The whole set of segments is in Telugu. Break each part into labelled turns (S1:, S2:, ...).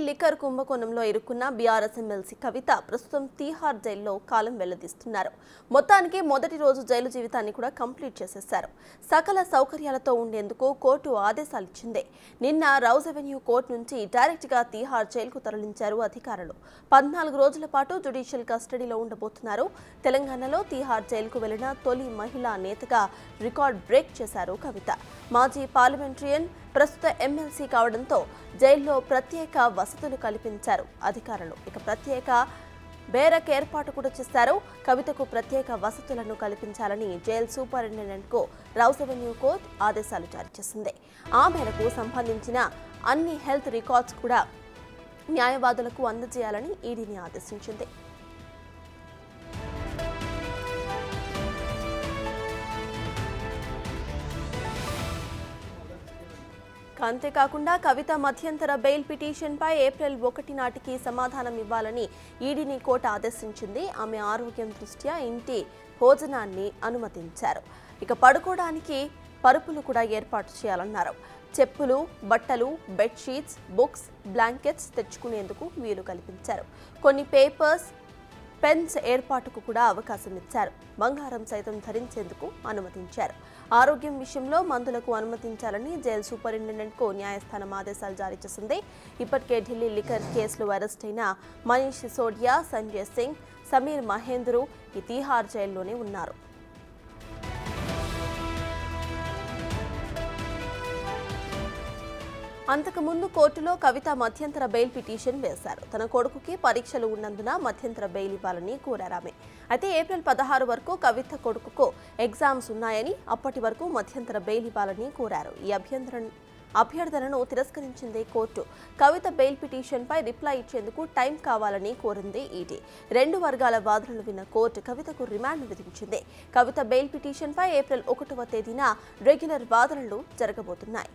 S1: లిక్కర్ కుంభకోణంలో ఇరుక్కున్న బీఆర్ఎస్ ఎమ్మెల్సీ కవిత ప్రస్తుతం తీహార్ జైల్లో కాలం వెల్లదీస్తున్నారు. మొత్తానికి మొదటి రోజు జైలు జీవితాన్ని కూడా కంప్లీట్ చేసేశారు. సకల సౌకర్యాలతో ఉండేందుకు కోర్టు ఆదేశాలిచ్చింది. నిన్న రౌజ్ అవెన్యూ కోర్టు నుంచి డైరెక్ట్ గా తీహార్ జైలుకు తరలించారు అధికారులు. 14 రోజుల పాటు జ్యుడిషియల్ కస్టడీలో ఉండబోతున్నారు. తెలంగాణలో తీహార్ జైలుకు వెళ్లిన తొలి మహిళా నేతగా రికార్డ్ బ్రేక్ చేశారు కవిత. మాజీ పార్లమెంటరియన్, ప్రస్తుత ఎమ్మెల్సీ కావడంతో జైల్లో ప్రత్యేక వసతులు కల్పించారు అధికారులు. ప్రత్యేక బేరక్ ఏర్పాటు కూడా చేశారు. కవితకు ప్రత్యేక వసతులను కల్పించాలని జైలు సూపరింటెండెంట్కు రౌజ్ అవెన్యూ కోర్టు ఆదేశాలు జారీ చేసింది. ఆ మేరకు సంబంధించిన అన్ని హెల్త్ రికార్డ్స్ కూడా న్యాయవాదులకు అందజేయాలని ఈడీని ఆదేశించింది. అంతేకాకుండా కవిత మధ్యంతర బెయిల్ పిటిషన్పై ఏప్రిల్ 1 నాటికి సమాధానం ఇవ్వాలని ఈడీని కోర్టు ఆదేశించింది. ఆమె ఆరోగ్యం దృష్ట్యా ఇంటి భోజనాన్ని అనుమతించారు. పడుకోవడానికి పరుపులు కూడా ఏర్పాటు చేయాలన్నారు. చెప్పులు, బట్టలు, బెడ్షీట్స్, బుక్స్, బ్లాంకెట్స్ తెచ్చుకునేందుకు వీలు కల్పించారు. కొన్ని పేపర్స్, పెన్స్ ఏర్పాటుకు కూడా అవకాశం ఇచ్చారు. బంగారం సైతం ధరించేందుకు అనుమతించారు. ఆరోగ్యం విషయంలో మందులకు అనుమతించాలని జైలు సూపరింటెండెంట్కు న్యాయస్థానం ఆదేశాలు జారీ చేసింది. ఇప్పటికే ఢిల్లీ లిక్కర్ కేసులో అరెస్ట్ అయిన మనీష్ సిసోడియా, సంజయ్ సింగ్, సమీర్ మహేంద్రు ఈ తీహార్ జైల్లోనే ఉన్నారు. అంతకుముందు కోర్టులో కవిత మధ్యంతర బెయిల్ పిటిషన్ వేశారు. తన కొడుకుకి పరీక్షలు ఉన్నందున మధ్యంతర బెయిల్ ఇవ్వాలని కోరారామె. అయితే ఏప్రిల్ 16 వరకు కవిత కొడుకుకు ఎగ్జామ్స్ ఉన్నాయని, అప్పటి వరకు మధ్యంతర బెయిల్ ఇవ్వాలని కోరారు. ఈ అభ్యర్థనను తిరస్కరించింది కోర్టు. కవిత బెయిల్ పిటిషన్పై రిప్లై ఇచ్చేందుకు టైం కావాలని కోరింది ఈడీ. 2 వర్గాల వాదనలు విన్న కోర్టు కవితకు రిమాండ్ విధించింది. కవిత బెయిల్ పిటిషన్పై ఏప్రిల్ 1వ తేదీన రెగ్యులర్ వాదనలు జరగబోతున్నాయి.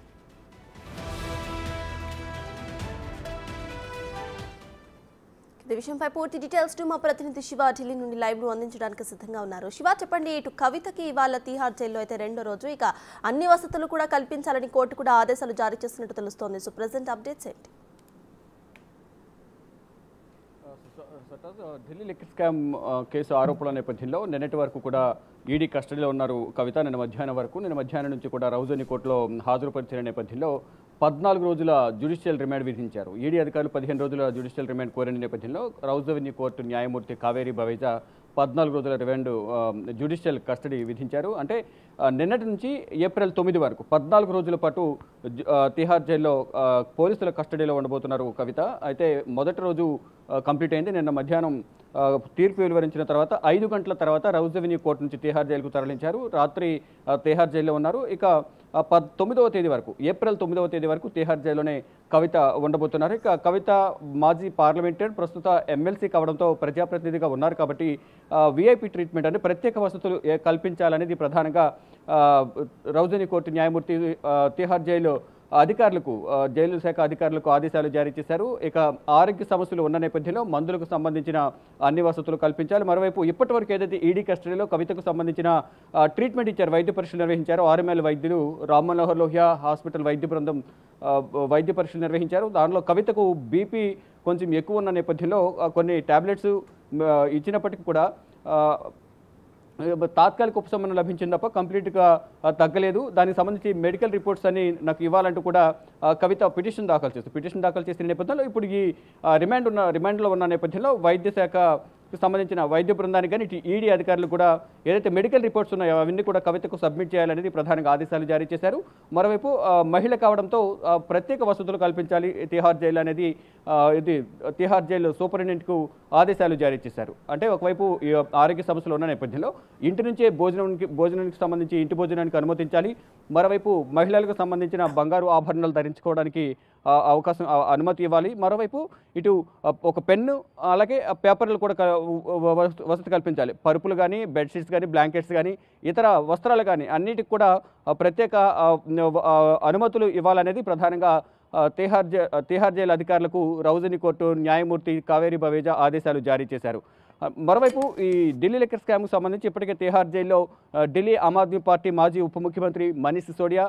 S1: ఈ విషయంపై పూర్తి డీటెయిల్స్ మా ప్రతినిధి శివ ఢిల్లీ నుండి లైవ్ లో అందించడానికి సిద్ధంగా ఉన్నారు. శివ, చెప్పండి, ఇటు కవితకి ఇవాళ తీహార్ జైల్లో అయితే 2వ రోజు, అన్ని వసతులు కూడా కల్పించాలని కోర్టు కూడా ఆదేశాలు జారీ చేసినట్టు తెలుస్తోంది. సో ప్రెజెంట్ అప్డేట్స్ ఏంటి?
S2: ఢిల్లీ లిక్కర్ స్కామ్ కేసు ఆరోపణల నేపథ్యంలో నిన్నటి వరకు కూడా ఈడీ కస్టడీలో ఉన్నారు కవిత. నిన్న మధ్యాహ్నం నుంచి కూడా రౌజ్ అవెన్యూ కోర్టులో హాజరుపరిచిన నేపథ్యంలో 14 రోజుల జ్యుడిషియల్ రిమాండ్ విధించారు. ఈడీ అధికారులు 15 రోజుల జ్యుడిషియల్ రిమాండ్ కోరిన నేపథ్యంలో రౌజ్ అవెన్యూ కోర్టు న్యాయమూర్తి కావేరి బవేజా 14 రోజుల రిమాండ్ జ్యుడిషియల్ కస్టడీ విధించారు. అంటే నిన్నటి నుంచి ఏప్రిల్ 9 వరకు 14 రోజుల పాటు తిహార్ జైల్లో పోలీసుల కస్టడీలో ఉండబోతున్నారు కవిత. అయితే మొదటి రోజు కంప్లీట్ అయింది. నిన్న మధ్యాహ్నం తీర్పు వెలువరించిన తర్వాత 5 గంటల తర్వాత రౌజ్ అవెన్యూ కోర్టు నుంచి తిహార్ జైలుకు తరలించారు. రాత్రి తిహార్ జైల్లో ఉన్నారు. 9వ తేదీ వరకు, ఏప్రిల్ 9వ తేదీ వరకు తిహార్ జైల్లోనే కవిత ఉండబోతున్నారు. కవిత మాజీ పార్లమెంటరీ, ప్రస్తుత ఎమ్మెల్సీ కావడంతో ప్రజాప్రతినిధిగా ఉన్నారు కాబట్టి విఐపి ట్రీట్మెంట్ అంటే ప్రత్యేక వసతులు కల్పించాలనేది ప్రధానంగా రౌజ్ అవెన్యూ కోర్టు న్యాయమూర్తి తిహార్ జైలు అధికారులకు, జైలు శాఖ అధికారులకు ఆదేశాలు జారీ చేశారు. ఆరోగ్య సమస్యలు ఉన్న నేపథ్యంలో మందులకు సంబంధించిన అన్ని వసతులు కల్పించాలి. మరోవైపు ఇప్పటి వరకు ఏదైతే ఈడీ కస్టడీలో కవితకు సంబంధించిన ట్రీట్మెంట్ ఇచ్చారు, వైద్య పరీక్షలు నిర్వహించారు. RML వైద్యులు, రామ్ మనోహర్ లోహియా హాస్పిటల్ వైద్య బృందం వైద్య పరీక్షలు నిర్వహించారు. దానిలో కవితకు బీపీ కొంచెం ఎక్కువ ఉన్న నేపథ్యంలో కొన్ని టాబ్లెట్స్ ఇచ్చినప్పటికీ కూడా తాత్కాలిక ఉపశమనం లభించింది తప్ప కంప్లీట్గా తగ్గలేదు. దానికి సంబంధించి మెడికల్ రిపోర్ట్స్ అని నాకు ఇవ్వాలంటూ కూడా కవిత పిటిషన్ దాఖలు చేసిన నేపథ్యంలో ఇప్పుడు ఈ రిమాండ్లో ఉన్న నేపథ్యంలో వైద్య శాఖకు సంబంధించిన వైద్య బృందానికి కానీ ఈడీ అధికారులు కూడా ఏదైతే మెడికల్ రిపోర్ట్స్ ఉన్నాయో అవన్నీ కూడా కవితకు సబ్మిట్ చేయాలనేది ప్రధానంగా ఆదేశాలు జారీ చేశారు. మరోవైపు మహిళ కావడంతో ప్రత్యేక వసతులు కల్పించాలి తిహార్ జైలు అనేది ఇది తిహార్ జైలు సూపరింటెండెంట్కు ఆదేశాలు జారీ చేశారు. అంటే ఒకవైపు ఆరోగ్య సమస్యలు ఉన్న నేపథ్యంలో ఇంటి నుంచే భోజనానికి సంబంధించి ఇంటి భోజనానికి అనుమతించాలి. మరోవైపు మహిళలకు సంబంధించిన బంగారు ఆభరణాలు ధరించుకోవడానికి అనుమతి ఇవ్వాలి. మరోవైపు ఇటు ఒక పెన్ను, అలాగే పేపర్లు కూడా వసతి కల్పించాలి. పరుపులు కానీ, బెడ్షీట్స్ కానీ, బ్లాంకెట్స్ కానీ, ఇతర వస్త్రాలు కానీ అన్నిటికి కూడా ప్రత్యేక అనుమతులు ఇవ్వాలనేది ప్రధానంగా తిహార్ జైలు అధికారులకు రౌజ్ అవెన్యూ కోర్టు న్యాయమూర్తి కావేరి బవేజా ఆదేశాలు జారీ చేశారు. మరోవైపు ఈ ఢిల్లీ లిక్కర్ స్కామ్కు సంబంధించి ఇప్పటికే తిహార్ జైల్లో ఢిల్లీ ఆమ్ ఆద్మీ పార్టీ మాజీ ఉప ముఖ్యమంత్రి మనీష్ సిసోడియా,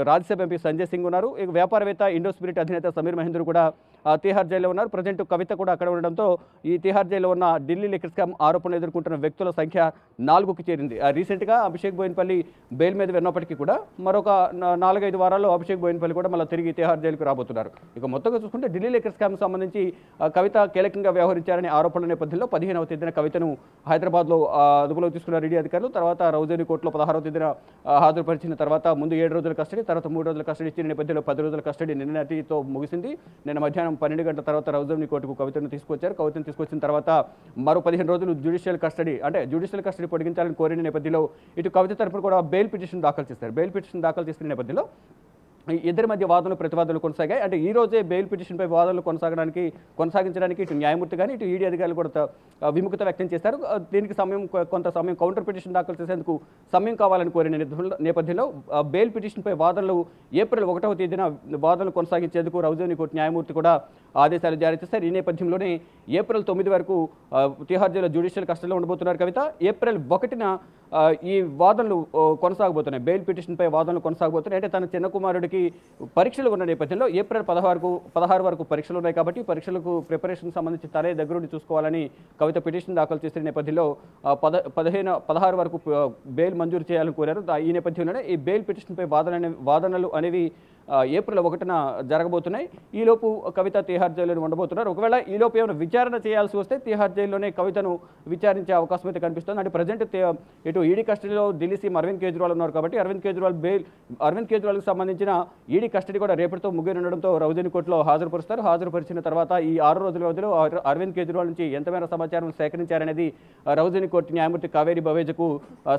S2: రాజ్యసభ ఎంపీ సంజయ్ సింగ్ ఉన్నారు. ఇక వ్యాపారవేత్త ఇండో స్పిరిట్ అధినేత సమీర్ మహేందర్ కూడా తిహార్ జైల్లో ఉన్నారు. ప్రజెంట్ కవిత కూడా అక్కడ ఉండడంతో ఈ తిహార్ జైల్లో ఉన్న ఢిల్లీ లిక్కర్ స్కామ్ ఆరోపణలు ఎదుర్కొంటున్న వ్యక్తుల సంఖ్య 4కి చేరింది. రీసెంట్గా అభిషేక్ బోయిన్పల్లి బెయిల్ మీద విన్నప్పటికీ కూడా మరొక 4-5 వారాల్లో అభిషేక్ బోయిన్పల్లి కూడా మళ్ళీ తిరిగి తిహార్ జైలుకు రాబోతున్నారు. ఇక మొత్తంగా చూసుకుంటే ఢిల్లీ లిక్కర్ స్కామ్ సంబంధించి కవిత కీలకంగా వ్యవహరించారనే ఆరోపణల నేపథ్యంలో 15వ తేదీన కవితను హైదరాబాద్లో అదుపులోకి తీసుకున్న ఈడీ అధికారులు. తర్వాత రౌజేని కోర్టులో 16వ తేదీన హాజరుపరిచిన తర్వాత ముందు 7 రోజుల కస్టడీ, తర్వాత 3 రోజుల కస్టడీ ఇచ్చిన నేపథ్యంలో 10 రోజుల కస్టడీ నిన్నటితో ముగిసింది. నిన్న మధ్యాహ్నం 12 గంటల తర్వాత రౌజేని కోర్టుకు కవితను తీసుకొచ్చారు. కవితను తీసుకొచ్చిన తర్వాత మరో 15 రోజులు జ్యుడిషియల్ కస్టడీ పొడిగించాలని కోరిన నేపథ్యంలో ఇటు కవిత తరపున కూడా బెయిల్ పిటిషన్ దాఖలు చేశారు. బెయిల్ పిటిషన్ దాఖలు చేసిన నేపథ్యంలో ఇద్దరి మధ్య వాదనలు ప్రతివాదనలు కొనసాగాయి. అంటే ఈ రోజే బెయిల్ పిటిషన్పై వాదనలు కొనసాగించడానికి ఇటు న్యాయమూర్తి కానీ ఇటు ఈడీ అధికారులు కూడా విముఖత వ్యక్తం చేశారు. దీనికి కొంత సమయం కౌంటర్ పిటిషన్ దాఖలు చేసేందుకు సమయం కావాలని కోరిన నేపథ్యంలో బెయిల్ పిటిషన్పై వాదనలు ఏప్రిల్ 1వ తేదీన వాదనలు కొనసాగించేందుకు రౌజేని కోర్టు న్యాయమూర్తి కూడా ఆదేశాలు జారీ చేశారు. ఈ నేపథ్యంలోనే ఏప్రిల్ 9 వరకు తిహార్ జైల్లో జ్యుడిషియల్ కస్టడీలో ఉండబోతున్నారు కవిత. ఏప్రిల్ 1న ఈ వాదనలు కొనసాగబోతున్నాయి. బెయిల్ పిటిషన్పై వాదనలు కొనసాగబోతున్నాయి. అంటే తన చిన్న కుమారుడికి పరీక్షలు ఉన్న నేపథ్యంలో ఏప్రిల్ 16 వరకు పరీక్షలు ఉన్నాయి కాబట్టి పరీక్షలకు ప్రిపరేషన్ సంబంధించి తనే దగ్గరుండి చూసుకోవాలని కవిత పిటిషన్ దాఖలు చేసిన నేపథ్యంలో 16 వరకు బెయిల్ మంజూరు చేయాలని కోరారు. ఈ నేపథ్యంలోనే ఈ బెయిల్ పిటిషన్పై వాదనలు అనేవి ఏప్రిల్ 1న జరగబోతున్నాయి. ఈలోపు కవిత తిహార్ జైల్లో ఉండబోతున్నారు. ఒకవేళ ఈలోపు ఏమైనా విచారణ చేయాల్సి వస్తే తిహార్ జైల్లోనే కవితను విచారించే అవకాశం అయితే కనిపిస్తుంది. అంటే ప్రజెంట్ ఇటు ఈడీ కస్టడీలో ఢిల్లీ సీఎం అరవింద్ కేజ్రీవాల్ ఉన్నారు కాబట్టి అరవింద్ కేజ్రీవాల్కి సంబంధించిన ఈడీ కస్టడీ కూడా రేపటితో ముగియనుండడంతో రౌజేని కోర్టులో హాజరుపరిచిన తర్వాత ఈ 6 రోజుల వ్యవధిలో అరవింద్ కేజ్రీవాల్ నుంచి ఎంతమేర సమాచారం సేకరించారనేది రౌజేని కోర్టు న్యాయమూర్తి కావేరి బవేజకు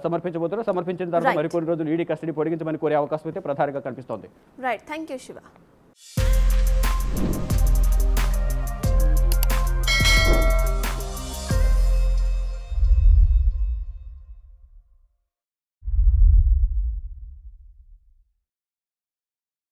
S2: సమర్పించిన తర్వాత మరికొన్ని రోజులు ఈడీ కస్టడీ పొడిగించమని కోరే అవకాశం అయితే ప్రధానంగా కనిపిస్తోంది.
S1: Right. Thank you, Shiva.